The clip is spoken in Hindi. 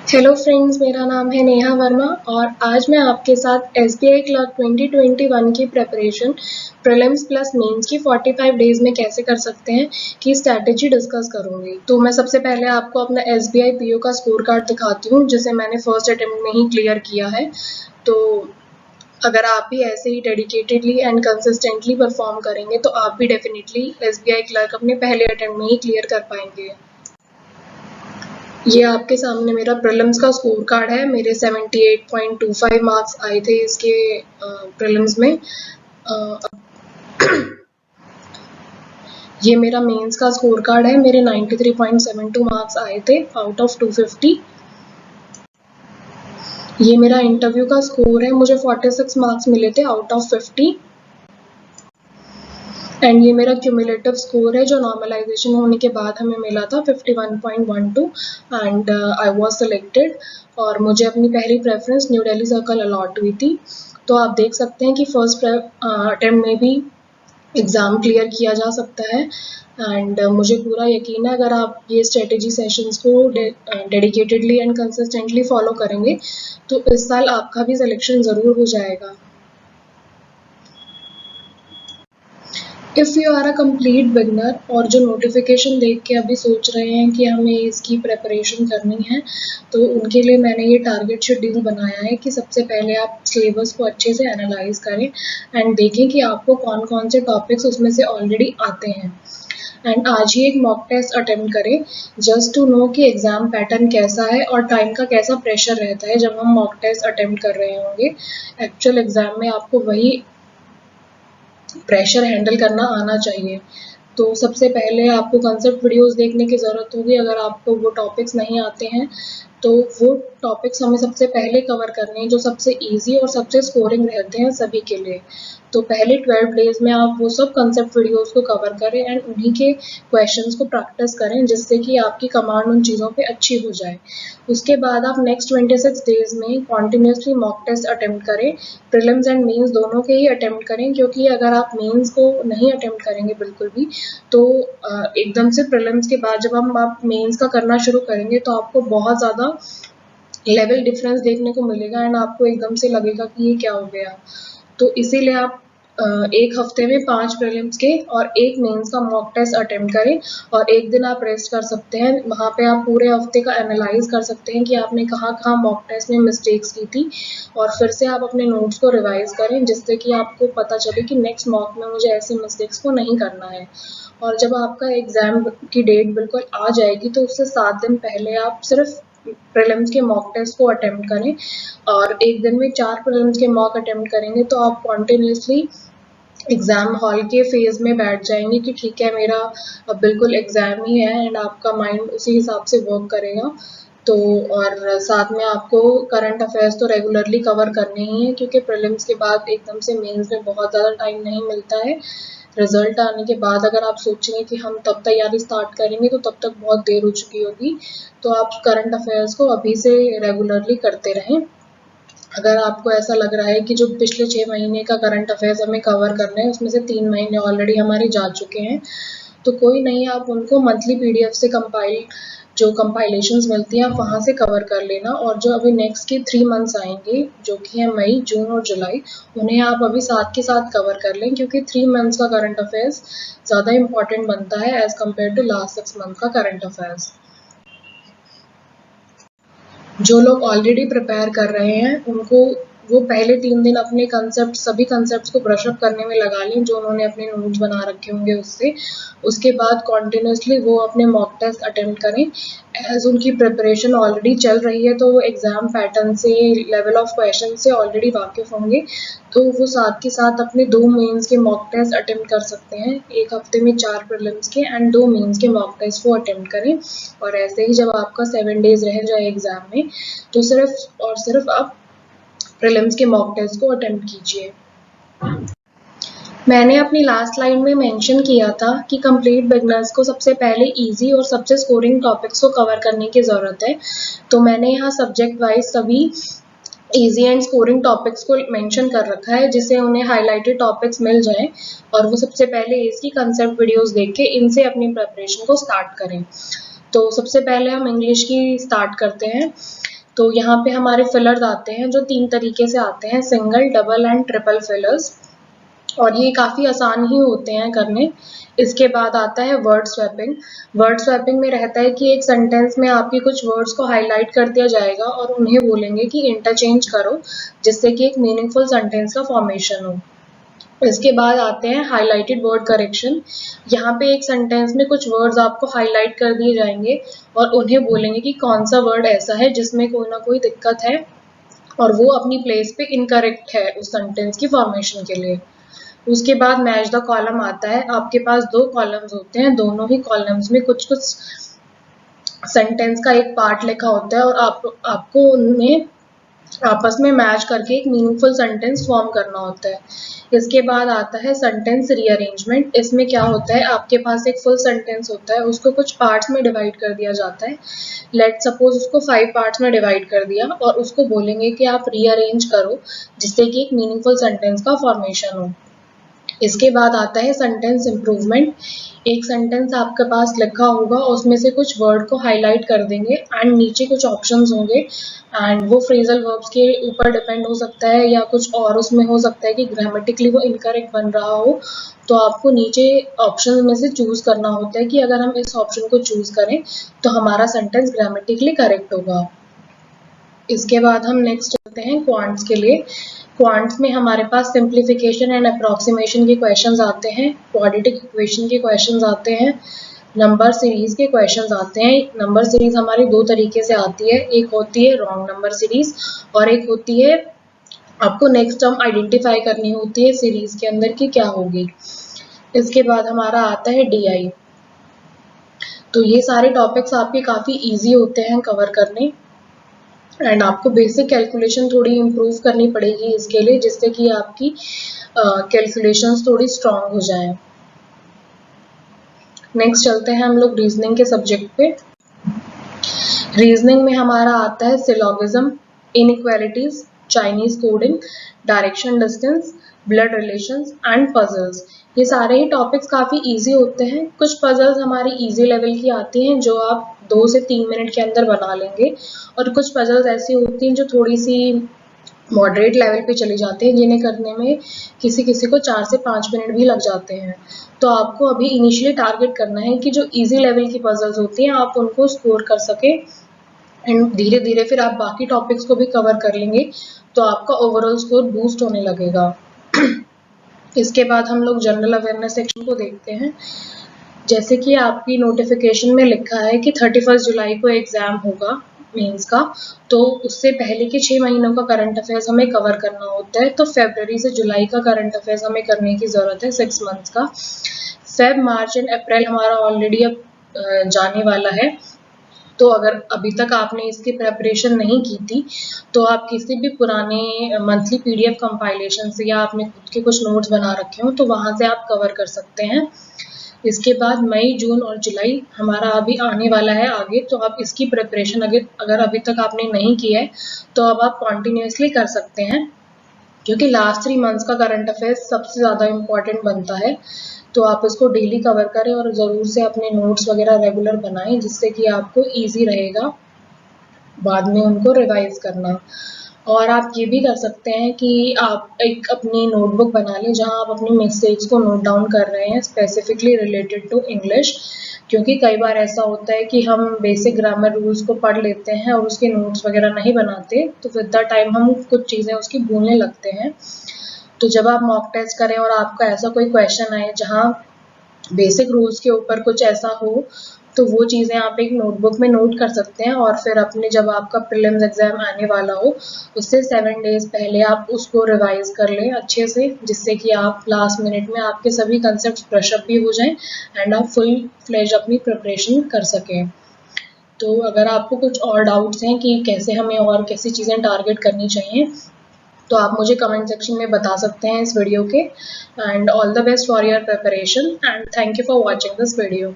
हेलो फ्रेंड्स, मेरा नाम है नेहा वर्मा और आज मैं आपके साथ एसबीआई क्लर्क 2021 की प्रिपरेशन प्रीलिम्स प्लस मेंस की 45 डेज में कैसे कर सकते हैं की स्ट्रैटेजी डिस्कस करूंगी। तो मैं सबसे पहले आपको अपना एसबीआई पीओ का स्कोर कार्ड दिखाती हूँ जिसे मैंने फर्स्ट अटेम्प्ट में ही क्लियर किया है। तो अगर आप भी ऐसे ही डेडिकेटेडली एंड कंसिस्टेंटली परफॉर्म करेंगे तो आप भी डेफिनेटली एसबीआई क्लर्क अपने पहले अटेम्प्ट में ही क्लियर कर पाएंगे। ये आपके सामने मेरा प्रीलिम्स का स्कोर कार्ड है। मेरे 78.25 मार्क्स आए थे इसके प्रीलिम्स में। ये मेरा मेंस का स्कोर कार्ड है। मेरे 93.72 मार्क्स आए थे आउट ऑफ 250। ये मेरा इंटरव्यू का स्कोर है। मुझे 46 मार्क्स मिले थे आउट ऑफ 50। एंड ये मेरा क्यूमुलेटिव स्कोर है जो नॉर्मलाइजेशन होने के बाद हमें मिला था 51.12 एंड आई वाज सिलेक्टेड और मुझे अपनी पहली preference New Delhi circle allot हुई थी। तो आप देख सकते हैं कि फर्स्ट अटेम्प्ट में भी एग्ज़ाम क्लियर किया जा सकता है एंड मुझे पूरा यकीन है अगर आप ये स्ट्रेटेजी सेशंस को डेडिकेटेडली एंड कंसिस्टेंटली फॉलो करेंगे तो इस साल आपका भी सिलेक्शन ज़रूर हो जाएगा। If you are a complete beginner और जो नोटिफिकेशन देख के अभी सोच रहे हैं कि हमें इसकी प्रिपरेशन करनी है तो उनके लिए मैंने ये टारगेट शेड्यूल बनाया है कि सबसे पहले आप सिलेबस को अच्छे से एनालाइज करें एंड देखें कि आपको कौन कौन से टॉपिक्स उसमें से ऑलरेडी आते हैं एंड आज ही एक मॉक टेस्ट अटेम्प्ट करें जस्ट टू नो कि एग्ज़ाम पैटर्न कैसा है और टाइम का कैसा प्रेशर रहता है जब हम मॉक टेस्ट अटेम्प्ट कर रहे होंगे। एक्चुअल एग्ज़ाम में आपको वही प्रेशर हैंडल करना आना चाहिए। तो सबसे पहले आपको कंसेप्ट वीडियोस देखने की ज़रूरत होगी। अगर आपको वो टॉपिक्स नहीं आते हैं तो वो टॉपिक्स हमें सबसे पहले कवर करने हैं जो सबसे इजी और सबसे स्कोरिंग रहते हैं सभी के लिए। तो पहले 12 डेज में आप वो सब कंसेप्ट वीडियोस को कवर करें एंड उन्हीं के क्वेश्चंस को प्रैक्टिस करें जिससे कि आपकी कमांड उन चीज़ों पे अच्छी हो जाए। उसके बाद आप नेक्स्ट 26 डेज में कॉन्टिन्यूसली मॉक टेस्ट अटेम्प्ट करें। प्रीलिम्स एंड मेंस दोनों के ही अटेम्प्ट करें क्योंकि अगर आप मेंस को नहीं अटेम्प्ट करेंगे बिल्कुल भी तो एकदम से प्रीलिम्स के बाद जब आप मेंस का करना शुरू करेंगे तो आपको बहुत ज़्यादा लेवल डिफरेंस देखने को मिलेगा एंड आपको एकदम से लगेगा कि ये क्या हो गया। तो इसीलिए आप एक हफ्ते में 5 प्रीलिम्स के और एक मेंस का मॉक टेस्ट अटेम्प्ट करें और एक दिन आप रेस्ट कर सकते हैं। वहाँ पे आप पूरे हफ्ते का एनालाइज कर सकते हैं कि आपने कहाँ कहाँ मॉक टेस्ट में मिस्टेक्स की थी और फिर से आप अपने नोट्स को रिवाइज करें जिससे कि आपको पता चले कि नेक्स्ट मॉक में मुझे ऐसे मिस्टेक्स को नहीं करना है। और जब आपका एग्ज़ाम की डेट बिल्कुल आ जाएगी तो उससे 7 दिन पहले आप सिर्फ प्रीलिम्स के मॉक टेस्ट को अटेम्प्ट करें और एक दिन में 4 प्रीलिम्स के मॉक अटेम्प्ट करेंगे तो आप कॉन्टिन्यूसली एग्ज़ाम हॉल के फेज़ में बैठ जाएंगे कि ठीक है मेरा अब बिल्कुल एग्ज़ाम ही है एंड आपका माइंड उसी हिसाब से वर्क करेगा। तो और साथ में आपको करंट अफेयर्स तो रेगुलरली कवर करने ही हैं क्योंकि प्रीलिम्स के बाद एकदम से मेंस में बहुत ज़्यादा टाइम नहीं मिलता है। रिजल्ट आने के बाद अगर आप सोचेंगे कि हम तब तैयारी स्टार्ट करेंगे तो तब तक बहुत देर हो चुकी होगी। तो आप करंट अफेयर्स को अभी से रेगुलरली करते रहें। अगर आपको ऐसा लग रहा है कि जो पिछले 6 महीने का करंट अफेयर्स हमें कवर करना है उसमें से 3 महीने ऑलरेडी हमारे जा चुके हैं तो कोई नहीं, आप उनको मंथली पीडीएफ से जो कंपाइलेशंस मिलती हैं आप वहाँ से कवर कर लेना और जो अभी नेक्स्ट के 3 मंथ्स आएंगे जो कि है मई, जून और जुलाई, उन्हें आप अभी साथ के साथ कवर कर लें क्योंकि 3 मंथ्स का करंट अफेयर्स ज़्यादा इंपॉर्टेंट बनता है as compare to last 6 month का करंट अफेयर्स। जो लोग ऑलरेडी प्रिपेयर कर रहे हैं उनको वो पहले 3 दिन अपने सभी कंसेप्ट को ब्रश अप करने में लगा लें जो उन्होंने अपने नोट्स बना रखे होंगे उससे। उसके बाद कॉन्टिन्यूसली वो अपने मॉक टेस्ट अटेम्प्ट करें। एज उनकी प्रिपरेशन ऑलरेडी चल रही है तो वो एग्ज़ाम पैटर्न से, लेवल ऑफ क्वेश्चन से ऑलरेडी वाकिफ़ होंगे तो वो साथ के साथ अपने 2 मेंस के मॉक टेस्ट अटेम्प्ट कर सकते हैं। एक हफ्ते में 4 प्रीलिम्स के एंड 2 मेंस के मॉक टेस्ट को अटेम्प्ट करें और ऐसे ही जब आपका 7 डेज रह जाए एग्ज़ाम में तो सिर्फ और सिर्फ आप प्रीलिम्स के मॉक टेस्ट को अटेम्प्ट कीजिए। मैंने अपनी लास्ट लाइन में मेंशन किया था कि कंप्लीट बिगनर्स को सबसे पहले इजी और सबसे स्कोरिंग टॉपिक्स को कवर करने की ज़रूरत है। तो मैंने यहाँ सब्जेक्ट वाइज सभी इजी एंड स्कोरिंग टॉपिक्स को मेंशन कर रखा है जिससे उन्हें हाईलाइटेड टॉपिक्स मिल जाएं और वो सबसे पहले इसकी कंसेप्ट वीडियोस देख के इनसे अपनी प्रिपरेशन को स्टार्ट करें। तो सबसे पहले हम इंग्लिश की स्टार्ट करते हैं। तो यहाँ पे हमारे फिलर्स आते हैं जो 3 तरीके से आते हैं, single, double and triple fillers, और ये काफ़ी आसान ही होते हैं करने। इसके बाद आता है वर्ड स्वैपिंग। वर्ड स्वैपिंग में रहता है कि एक सेंटेंस में आपके कुछ वर्ड्स को हाईलाइट कर दिया जाएगा और उन्हें बोलेंगे कि इंटरचेंज करो, जिससे कि एक मीनिंगफुल सेंटेंस का फॉर्मेशन हो। इसके बाद आते हैं हाईलाइटेड वर्ड करेक्शन। यहाँ पे एक सेंटेंस में कुछ वर्ड्स आपको हाईलाइट कर दिए जाएंगे और उन्हें बोलेंगे कि कौन सा वर्ड ऐसा है जिसमें कोई ना कोई दिक्कत है और वो अपनी प्लेस पे इनकरेक्ट है उस सेंटेंस की फॉर्मेशन के लिए। उसके बाद मैच द कॉलम आता है। आपके पास 2 कॉलम्स होते हैं, दोनों ही कॉलम्स में कुछ कुछ सेंटेंस का एक पार्ट लिखा होता है और आपको उनमें आपस में मैच करके एक मीनिंगफुल सेंटेंस फॉर्म करना होता है। इसके बाद आता है सेंटेंस रीअरेंजमेंट। इसमें क्या होता है, आपके पास एक फुल सेंटेंस होता है, उसको कुछ पार्ट्स में डिवाइड कर दिया जाता है। लेट सपोज उसको 5 पार्ट्स में डिवाइड कर दिया और उसको बोलेंगे कि आप रीअरेंज करो, जिससे कि एक मीनिंगफुल सेंटेंस का फॉर्मेशन हो। इसके बाद आता है सेंटेंस इम्प्रूवमेंट। एक सेंटेंस आपके पास लिखा होगा, उसमें से कुछ वर्ड को हाईलाइट कर देंगे एंड नीचे कुछ ऑप्शंस होंगे एंड वो फ्रेजल वर्ब्स के ऊपर डिपेंड हो सकता है या कुछ और उसमें हो सकता है कि ग्रामेटिकली वो इनकरेक्ट बन रहा हो। तो आपको नीचे ऑप्शन में से चूज करना होता है कि अगर हम इस ऑप्शन को चूज करें तो हमारा सेंटेंस ग्रामेटिकली करेक्ट होगा। इसके बाद हम नेक्स्ट चलते हैं क्वांट्स के लिए। क्वांट्स में हमारे पास सिंप्लीफिकेशन एंड अप्रॉक्सीमेशन के क्वेश्चंस आते हैं, क्वाड्रेटिक इक्वेशन के क्वेश्चंस आते हैं, नंबर सीरीज के क्वेश्चंस आते हैं। नंबर सीरीज हमारी 2 तरीके से आती है, एक होती है रॉन्ग नंबर सीरीज और एक होती है आपको नेक्स्ट टर्म आइडेंटिफाई करनी होती है सीरीज के अंदर की क्या होगी। इसके बाद हमारा आता है डीआई। तो ये सारे टॉपिक्स आपके काफ़ी ईजी होते हैं कवर करने एंड आपको बेसिक कैलकुलेशन थोड़ी इम्प्रूव करनी पड़ेगी इसके लिए, जिससे कि आपकी कैलकुलेशंस थोड़ी स्ट्रांग हो जाएं। नेक्स्ट चलते हैं हम लोग रीजनिंग के सब्जेक्ट पे। रीजनिंग में हमारा आता है syllogism, inequalities, Chinese coding, direction distance, blood relations and puzzles. ये सारे ही टॉपिक्स काफ़ी इजी होते हैं। कुछ पजल्स हमारी इजी लेवल की आती हैं जो आप 2 से 3 मिनट के अंदर बना लेंगे और कुछ पजल्स ऐसी होती हैं जो थोड़ी सी मॉडरेट लेवल पे चली जाती हैं, जिन्हें करने में किसी किसी को 4 से 5 मिनट भी लग जाते हैं। तो आपको अभी इनिशियली टारगेट करना है कि जो इजी लेवल की पजल्स होती हैं आप उनको स्कोर कर सके एंड धीरे धीरे फिर आप बाकी टॉपिक्स को भी कवर कर लेंगे तो आपका ओवरऑल स्कोर बूस्ट होने लगेगा। इसके बाद हम लोग जनरल अवेयरनेस सेक्शन को देखते हैं। जैसे कि आपकी नोटिफिकेशन में लिखा है कि 31 जुलाई को एग्जाम होगा मेंस का, तो उससे पहले के 6 महीनों का करंट अफेयर्स हमें कवर करना होता है। तो फरवरी से जुलाई का करंट अफेयर्स हमें करने की ज़रूरत है 6 मंथ्स का। फेब, मार्च एंड अप्रैल हमारा ऑलरेडी अब जाने वाला है, तो अगर अभी तक आपने इसकी प्रेपरेशन नहीं की थी तो आप किसी भी पुराने मंथली पीडीएफ कंपाइलेशन से या आपने खुद के कुछ नोट्स बना रखे हो तो वहाँ से आप कवर कर सकते हैं। इसके बाद मई, जून और जुलाई हमारा अभी आने वाला है आगे, तो आप इसकी प्रिपरेशन अगर अभी तक आपने नहीं की है तो अब आप कॉन्टिन्यूसली कर सकते हैं, क्योंकि लास्ट 3 मंथ्स का करंट अफेयर्स सबसे ज़्यादा इम्पॉर्टेंट बनता है। तो आप इसको डेली कवर करें और ज़रूर से अपने नोट्स वगैरह रेगुलर बनाएं, जिससे कि आपको ईजी रहेगा बाद में उनको रिवाइज करना। और आप ये भी कर सकते हैं कि आप एक अपनी नोटबुक बना लें जहां आप अपनी मिस्टेक्स को नोट डाउन कर रहे हैं, स्पेसिफिकली रिलेटेड टू इंग्लिश, क्योंकि कई बार ऐसा होता है कि हम बेसिक ग्रामर रूल्स को पढ़ लेते हैं और उसके नोट्स वगैरह नहीं बनाते, तो विद द टाइम हम कुछ चीज़ें उसकी भूलने लगते हैं। तो जब आप मॉक टेस्ट करें और आपका ऐसा कोई क्वेश्चन आए जहाँ बेसिक रूल्स के ऊपर कुछ ऐसा हो, तो वो चीज़ें आप एक नोटबुक में नोट कर सकते हैं और फिर अपने जब आपका प्रीलिम्स एग्जाम आने वाला हो उससे 7 डेज पहले आप उसको रिवाइज कर लें अच्छे से, जिससे कि आप लास्ट मिनट में आपके सभी कंसेप्ट ब्रशअप भी हो जाएं एंड आप फुल फ्लेज अपनी प्रिपरेशन कर सकें। तो अगर आपको कुछ और डाउट्स हैं कि कैसे हमें और कैसी चीज़ें टारगेट करनी चाहिए तो आप मुझे कमेंट सेक्शन में बता सकते हैं इस वीडियो के। And all the best for your preparation and thank you for watching this video.